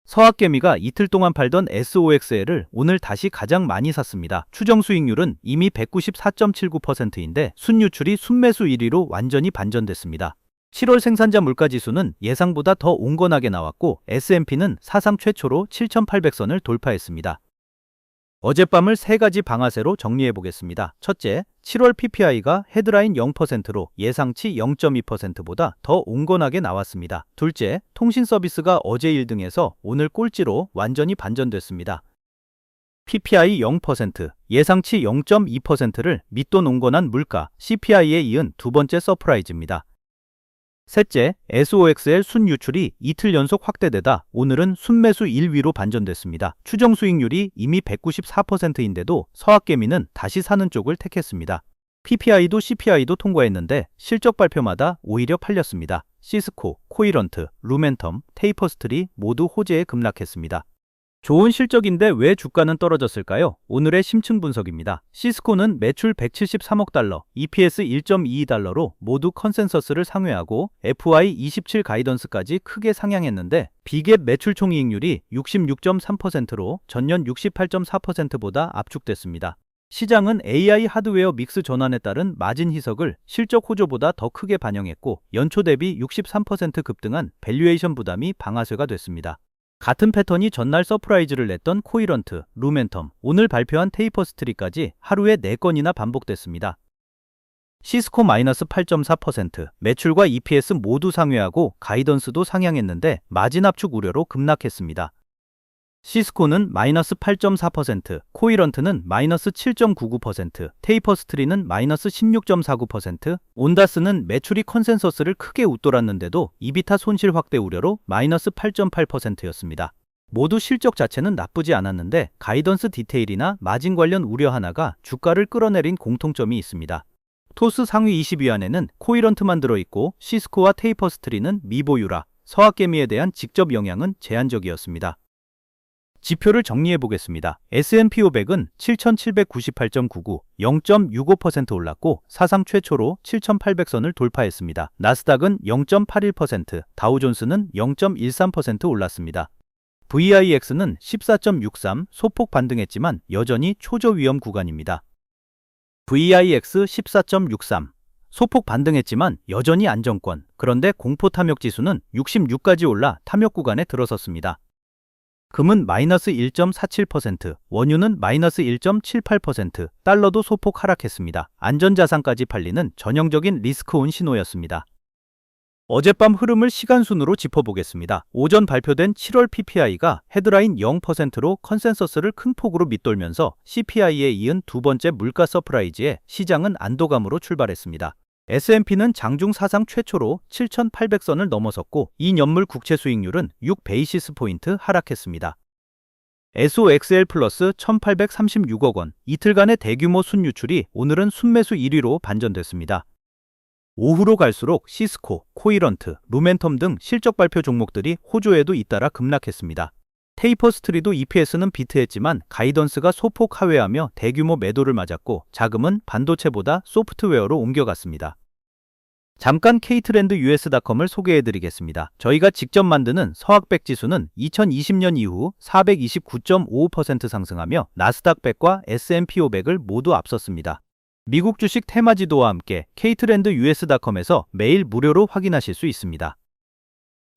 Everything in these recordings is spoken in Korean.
서학개미가 이틀 동안 팔던 SOXL을 오늘 다시 가장 많이 샀습니다. 추정 수익률은 이미 194.79%인데 순유출이 순매수 1위로 완전히 반전됐습니다. 7월 생산자 물가지수는 예상보다 더 온건하게 나왔고 S&P는 사상 최초로 7,800선을 돌파했습니다. 어젯밤을 세 가지 방아쇠로 정리해 보겠습니다. 첫째, 7월 PPI가 헤드라인 0%로 예상치 0.2%보다 더 온건하게 나왔습니다. 둘째, 통신 서비스가 어제 1등에서 오늘 꼴찌로 완전히 반전됐습니다. PPI 0%, 예상치 0.2%를 밑돈 온건한 물가, CPI에 이은 두 번째 서프라이즈입니다. 셋째, SOXL 순유출이 이틀 연속 확대되다 오늘은 순매수 1위로 반전됐습니다. 추정 수익률이 이미 194%인데도 서학개미는 다시 사는 쪽을 택했습니다. PPI도 CPI도 통과했는데 실적 발표마다 오히려 팔렸습니다. 시스코, 코이런트, 루멘텀, 테이퍼스트리 모두 호재에 급락했습니다. 좋은 실적인데 왜 주가는 떨어졌을까요? 오늘의 심층 분석입니다. 시스코는 매출 173억 달러, EPS 1.22달러로 모두 컨센서스를 상회하고 FY27 가이던스까지 크게 상향했는데 비갭 매출 총이익률이 66.3%로 전년 68.4%보다 압축됐습니다. 시장은 AI 하드웨어 믹스 전환에 따른 마진 희석을 실적 호조보다 더 크게 반영했고 연초 대비 63% 급등한 밸류에이션 부담이 방아쇠가 됐습니다. 같은 패턴이 전날 서프라이즈를 냈던 코이런트, 루멘텀, 오늘 발표한 테이퍼스트리까지 하루에 4건이나 반복됐습니다. 시스코 마이너스 8.4%, 매출과 EPS 모두 상회하고 가이던스도 상향했는데 마진 압축 우려로 급락했습니다. 시스코는 마이너스 8.4%, 코이런트는 마이너스 7.99%, 테이퍼스트리는 마이너스 16.49%, 온다스는 매출이 컨센서스를 크게 웃돌았는데도 이비타 손실 확대 우려로 마이너스 8.8%였습니다. 모두 실적 자체는 나쁘지 않았는데 가이던스 디테일이나 마진 관련 우려 하나가 주가를 끌어내린 공통점이 있습니다. 토스 상위 20위 안에는 코이런트만 들어있고 시스코와 테이퍼스트리는 미보유라, 서학개미에 대한 직접 영향은 제한적이었습니다. 지표를 정리해 보겠습니다. S&P 500은 7,798.99, 0.65% 올랐고 사상 최초로 7,800선을 돌파했습니다. 나스닥은 0.81%, 다우존스는 0.13% 올랐습니다. VIX는 14.63, 소폭 반등했지만 여전히 초저 위험 구간입니다. VIX 14.63, 소폭 반등했지만 여전히 안정권, 그런데 공포 탐욕 지수는 66까지 올라 탐욕 구간에 들어섰습니다. 금은 마이너스 1.47%, 원유는 마이너스 1.78%, 달러도 소폭 하락했습니다. 안전자산까지 팔리는 전형적인 리스크온 신호였습니다. 어젯밤 흐름을 시간순으로 짚어보겠습니다. 오전 발표된 7월 PPI가 헤드라인 0%로 컨센서스를 큰 폭으로 밑돌면서 CPI에 이은 두 번째 물가 서프라이즈에 시장은 안도감으로 출발했습니다. S&P는 장중 사상 최초로 7,800선을 넘어섰고 2년물 국채 수익률은 6베이시스 포인트 하락했습니다. SOXL 플러스 1,836억 원, 이틀간의 대규모 순유출이 오늘은 순매수 1위로 반전됐습니다. 오후로 갈수록 시스코, 코이런트, 루멘텀 등 실적 발표 종목들이 호조에도 잇따라 급락했습니다. 테이퍼스트리도 EPS는 비트했지만 가이던스가 소폭 하회하며 대규모 매도를 맞았고 자금은 반도체보다 소프트웨어로 옮겨갔습니다. 잠깐 K트렌드 US.com을 소개해드리겠습니다. 저희가 직접 만드는 서학백 지수는 2020년 이후 429.55% 상승하며 나스닥 100과 S&P 500을 모두 앞섰습니다. 미국 주식 테마지도와 함께 K트렌드 US.com에서 매일 무료로 확인하실 수 있습니다.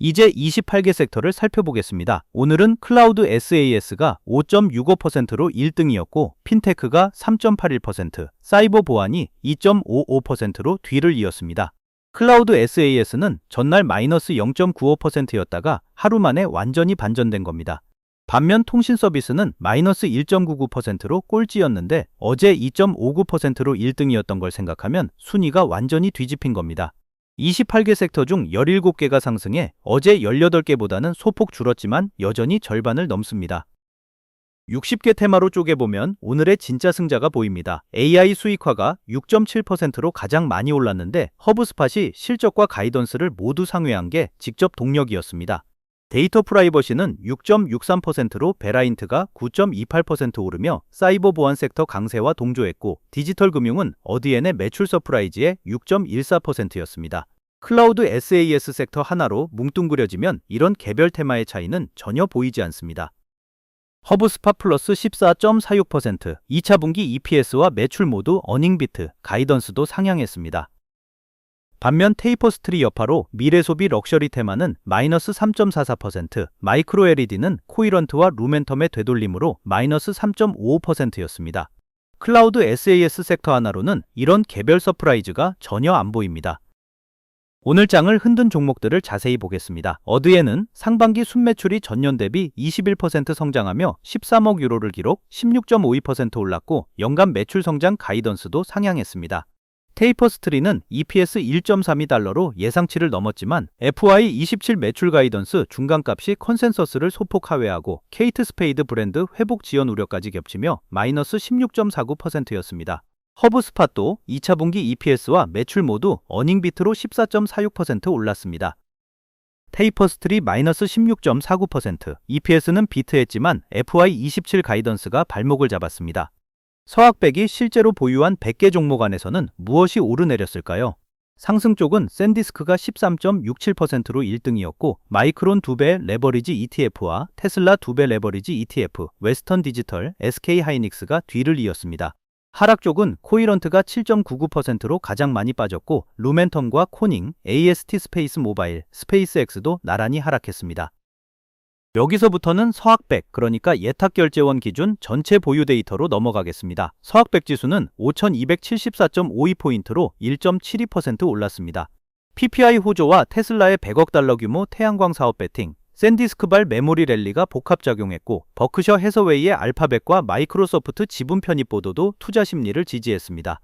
이제 28개 섹터를 살펴보겠습니다. 오늘은 클라우드 SaaS가 5.65%로 1등이었고 핀테크가 3.81%, 사이버 보안이 2.55%로 뒤를 이었습니다. 클라우드 SaaS는 전날 마이너스 0.95%였다가 하루 만에 완전히 반전된 겁니다. 반면 통신 서비스는 마이너스 1.99%로 꼴찌였는데 어제 2.59%로 1등이었던 걸 생각하면 순위가 완전히 뒤집힌 겁니다. 28개 섹터 중 17개가 상승해 어제 18개보다는 소폭 줄었지만 여전히 절반을 넘습니다. 60개 테마로 쪼개보면 오늘의 진짜 승자가 보입니다. AI 수익화가 6.7%로 가장 많이 올랐는데 허브스팟이 실적과 가이던스를 모두 상회한 게 직접 동력이었습니다. 데이터 프라이버시는 6.63%로 베라인트가 9.28% 오르며 사이버 보안 섹터 강세와 동조했고 디지털 금융은 어드엔의 매출 서프라이즈의 6.14%였습니다. 클라우드 SaaS 섹터 하나로 뭉뚱그려지면 이런 개별 테마의 차이는 전혀 보이지 않습니다. 허브스팟 플러스 14.46%, 2차 분기 EPS와 매출 모두 어닝비트, 가이던스도 상향했습니다. 반면 테이퍼스트리 여파로 미래소비 럭셔리 테마는 마이너스 3.44%, 마이크로 LED는 코이런트와 루멘텀의 되돌림으로 마이너스 3.55%였습니다. 클라우드 SaaS 섹터 하나로는 이런 개별 서프라이즈가 전혀 안 보입니다. 오늘 장을 흔든 종목들을 자세히 보겠습니다. 어드에는 상반기 순매출이 전년 대비 21% 성장하며 13억 유로를 기록, 16.52% 올랐고 연간 매출 성장 가이던스도 상향했습니다. 테이퍼스트리는 EPS 1.32달러로 예상치를 넘었지만 FY27 매출 가이던스 중간값이 컨센서스를 소폭 하회하고 케이트 스페이드 브랜드 회복 지연 우려까지 겹치며 마이너스 16.49%였습니다. 허브스팟도 2차 분기 EPS와 매출 모두 어닝비트로 14.46% 올랐습니다. 테이퍼스트리 마이너스 16.49%, EPS는 비트했지만 FY27 가이던스가 발목을 잡았습니다. 서학백이 실제로 보유한 100개 종목 안에서는 무엇이 오르내렸을까요? 상승 쪽은 샌디스크가 13.67%로 1등이었고 마이크론 2배 레버리지 ETF와 테슬라 2배 레버리지 ETF, 웨스턴 디지털, SK 하이닉스가 뒤를 이었습니다. 하락 쪽은 코이런트가 7.99%로 가장 많이 빠졌고 루멘텀과 코닝, AST 스페이스 모바일, 스페이스X도 나란히 하락했습니다. 여기서부터는 서학백, 그러니까 예탁결제원 기준 전체 보유 데이터로 넘어가겠습니다. 서학백 지수는 5274.52포인트로 1.72% 올랐습니다. PPI 호조와 테슬라의 100억 달러 규모 태양광 사업 배팅, 샌디스크발 메모리 랠리가 복합작용했고 버크셔 해서웨이의 알파벳과 마이크로소프트 지분 편입 보도도 투자 심리를 지지했습니다.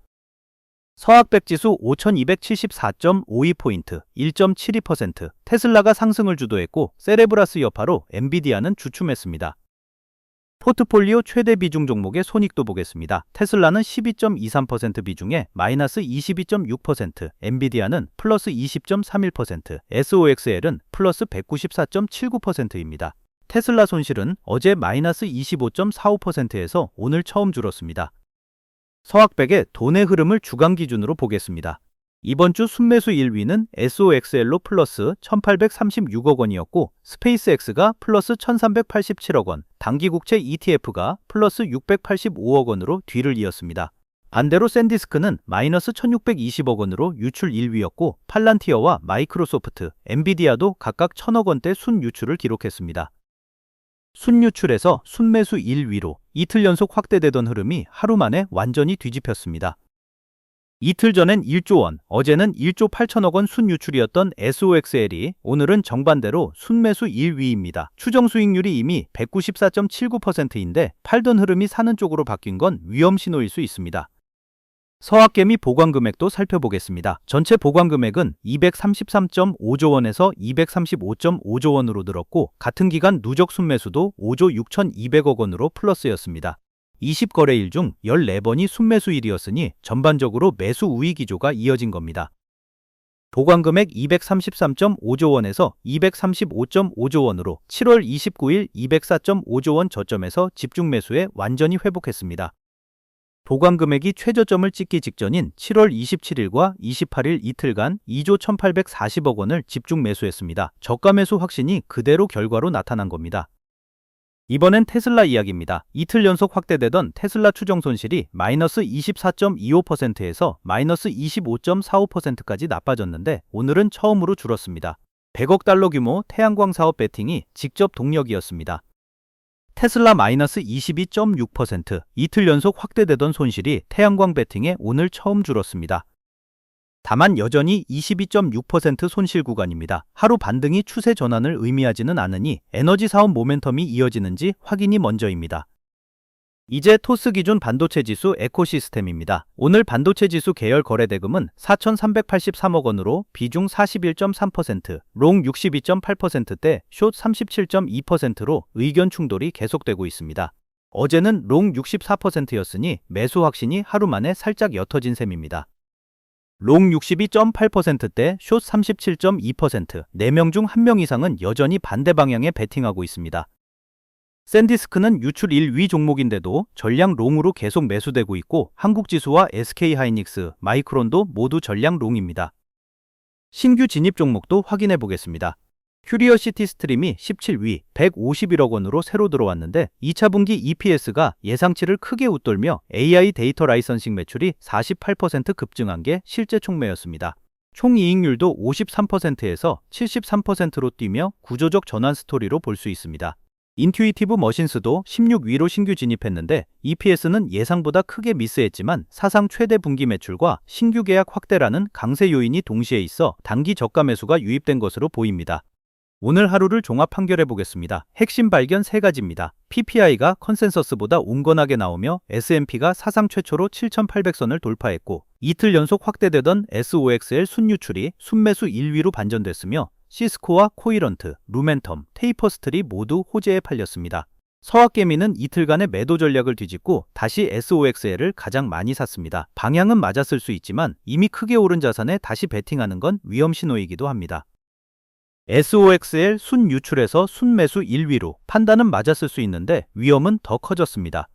서학백 지수 5274.52포인트, 1.72%, 테슬라가 상승을 주도했고 세레브라스 여파로 엔비디아는 주춤했습니다. 포트폴리오 최대 비중 종목의 손익도 보겠습니다. 테슬라는 12.23% 비중에 마이너스 22.6%, 엔비디아는 플러스 20.31%, SOXL은 플러스 194.79%입니다. 테슬라 손실은 어제 마이너스 25.45%에서 오늘 처음 줄었습니다. 서학백의 돈의 흐름을 주간 기준으로 보겠습니다. 이번 주 순매수 1위는 SOXL로 플러스 1836억 원이었고 스페이스X가 플러스 1387억 원, 단기국채 ETF가 플러스 685억 원으로 뒤를 이었습니다. 반대로 샌디스크는 마이너스 1620억 원으로 유출 1위였고 팔란티어와 마이크로소프트, 엔비디아도 각각 1000억 원대 순유출을 기록했습니다. 순유출에서 순매수 1위로 이틀 연속 확대되던 흐름이 하루 만에 완전히 뒤집혔습니다. 이틀 전엔 1조 원, 어제는 1조 8천억 원 순유출이었던 SOXL이 오늘은 정반대로 순매수 1위입니다. 추정 수익률이 이미 194.79%인데 팔던 흐름이 사는 쪽으로 바뀐 건 위험 신호일 수 있습니다. 서학개미 보관 금액도 살펴보겠습니다. 전체 보관 금액은 233.5조 원에서 235.5조 원으로 늘었고 같은 기간 누적 순매수도 5조 6,200억 원으로 플러스였습니다. 20거래일 중 14번이 순매수일이었으니 전반적으로 매수 우위 기조가 이어진 겁니다. 보관금액 233.5조 원에서 235.5조 원으로 7월 29일 204.5조 원 저점에서 집중 매수에 완전히 회복했습니다. 보관금액이 최저점을 찍기 직전인 7월 27일과 28일 이틀간 2조 1840억 원을 집중 매수했습니다. 저가 매수 확신이 그대로 결과로 나타난 겁니다. 이번엔 테슬라 이야기입니다. 이틀 연속 확대되던 테슬라 추정 손실이 마이너스 24.25%에서 마이너스 25.45%까지 나빠졌는데 오늘은 처음으로 줄었습니다. 100억 달러 규모 태양광 사업 배팅이 직접 동력이었습니다. 테슬라 마이너스 22.6%, 이틀 연속 확대되던 손실이 태양광 배팅에 오늘 처음 줄었습니다. 다만 여전히 22.6% 손실 구간입니다. 하루 반등이 추세 전환을 의미하지는 않으니 에너지 사업 모멘텀이 이어지는지 확인이 먼저입니다. 이제 토스 기준 반도체 지수 에코시스템입니다. 오늘 반도체 지수 계열 거래 대금은 4,383억 원으로 비중 41.3%, 롱 62.8%대, 숏 37.2%로 의견 충돌이 계속되고 있습니다. 어제는 롱 64%였으니 매수 확신이 하루 만에 살짝 옅어진 셈입니다. 롱 62.8%대, 숏 37.2%, 4명 중 1명 이상은 여전히 반대 방향에 베팅하고 있습니다. 샌디스크는 유출 1위 종목인데도 전량 롱으로 계속 매수되고 있고 한국지수와 SK 하이닉스, 마이크론도 모두 전량 롱입니다. 신규 진입 종목도 확인해 보겠습니다. 큐리어시티 스트림이 17위 151억 원으로 새로 들어왔는데 2차 분기 EPS가 예상치를 크게 웃돌며 AI 데이터 라이선싱 매출이 48% 급증한 게 실제 촉매였습니다. 총이익률도 53%에서 73%로 뛰며 구조적 전환 스토리로 볼 수 있습니다. 인투이티브 머신스도 16위로 신규 진입했는데 EPS는 예상보다 크게 미스했지만 사상 최대 분기 매출과 신규 계약 확대라는 강세 요인이 동시에 있어 단기 저가 매수가 유입된 것으로 보입니다. 오늘 하루를 종합 판결해 보겠습니다. 핵심 발견 3가지입니다. PPI가 컨센서스보다 온건하게 나오며 S&P가 사상 최초로 7,800선을 돌파했고 이틀 연속 확대되던 SOXL 순유출이 순매수 1위로 반전됐으며 시스코와 코이런트, 루멘텀, 테이퍼스트리 모두 호재에 팔렸습니다. 서학개미는 이틀간의 매도 전략을 뒤집고 다시 SOXL을 가장 많이 샀습니다. 방향은 맞았을 수 있지만 이미 크게 오른 자산에 다시 베팅하는 건 위험 신호이기도 합니다. SOXL 순유출에서 순매수 1위로 판단은 맞았을 수 있는데 위험은 더 커졌습니다.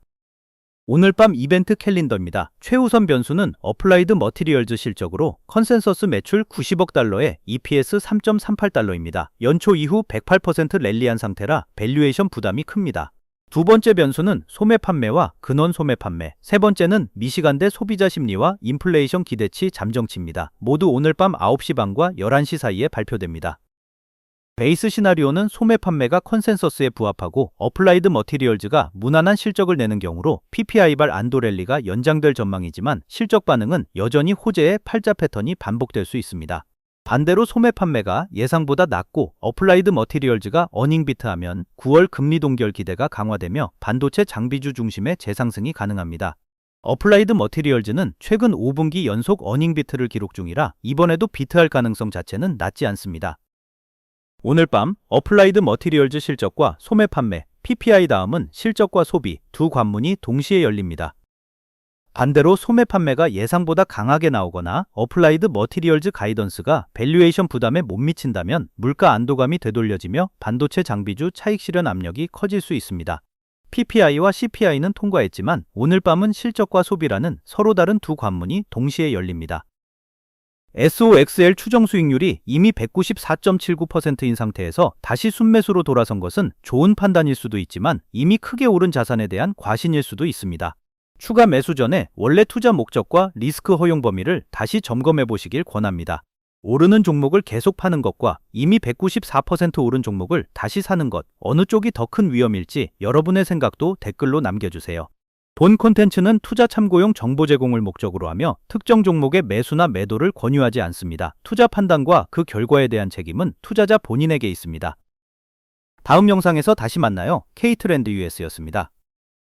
오늘 밤 이벤트 캘린더입니다. 최우선 변수는 어플라이드 머티리얼즈 실적으로 컨센서스 매출 90억 달러에 EPS 3.38달러입니다. 연초 이후 108% 랠리한 상태라 밸류에이션 부담이 큽니다. 두 번째 변수는 소매 판매와 근원 소매 판매, 세 번째는 미시간대 소비자 심리와 인플레이션 기대치 잠정치입니다. 모두 오늘 밤 9시 반과 11시 사이에 발표됩니다. 베이스 시나리오는 소매 판매가 컨센서스에 부합하고 어플라이드 머티리얼즈가 무난한 실적을 내는 경우로 PPI발 안도 랠리가 연장될 전망이지만 실적 반응은 여전히 호재의 팔자 패턴이 반복될 수 있습니다. 반대로 소매 판매가 예상보다 낮고 어플라이드 머티리얼즈가 어닝비트하면 9월 금리 동결 기대가 강화되며 반도체 장비주 중심의 재상승이 가능합니다. 어플라이드 머티리얼즈는 최근 5분기 연속 어닝비트를 기록 중이라 이번에도 비트할 가능성 자체는 낮지 않습니다. 오늘 밤 어플라이드 머티리얼즈 실적과 소매 판매, PPI 다음은 실적과 소비 두 관문이 동시에 열립니다. 반대로 소매 판매가 예상보다 강하게 나오거나 어플라이드 머티리얼즈 가이던스가 밸류에이션 부담에 못 미친다면 물가 안도감이 되돌려지며 반도체 장비주 차익 실현 압력이 커질 수 있습니다. PPI와 CPI는 통과했지만 오늘 밤은 실적과 소비라는 서로 다른 두 관문이 동시에 열립니다. SOXL 추정 수익률이 이미 194.79%인 상태에서 다시 순매수로 돌아선 것은 좋은 판단일 수도 있지만 이미 크게 오른 자산에 대한 과신일 수도 있습니다. 추가 매수 전에 원래 투자 목적과 리스크 허용 범위를 다시 점검해 보시길 권합니다. 오르는 종목을 계속 파는 것과 이미 194% 오른 종목을 다시 사는 것, 어느 쪽이 더 큰 위험일지 여러분의 생각도 댓글로 남겨주세요. 본 콘텐츠는 투자 참고용 정보 제공을 목적으로 하며 특정 종목의 매수나 매도를 권유하지 않습니다. 투자 판단과 그 결과에 대한 책임은 투자자 본인에게 있습니다. 다음 영상에서 다시 만나요. K트렌드 US였습니다.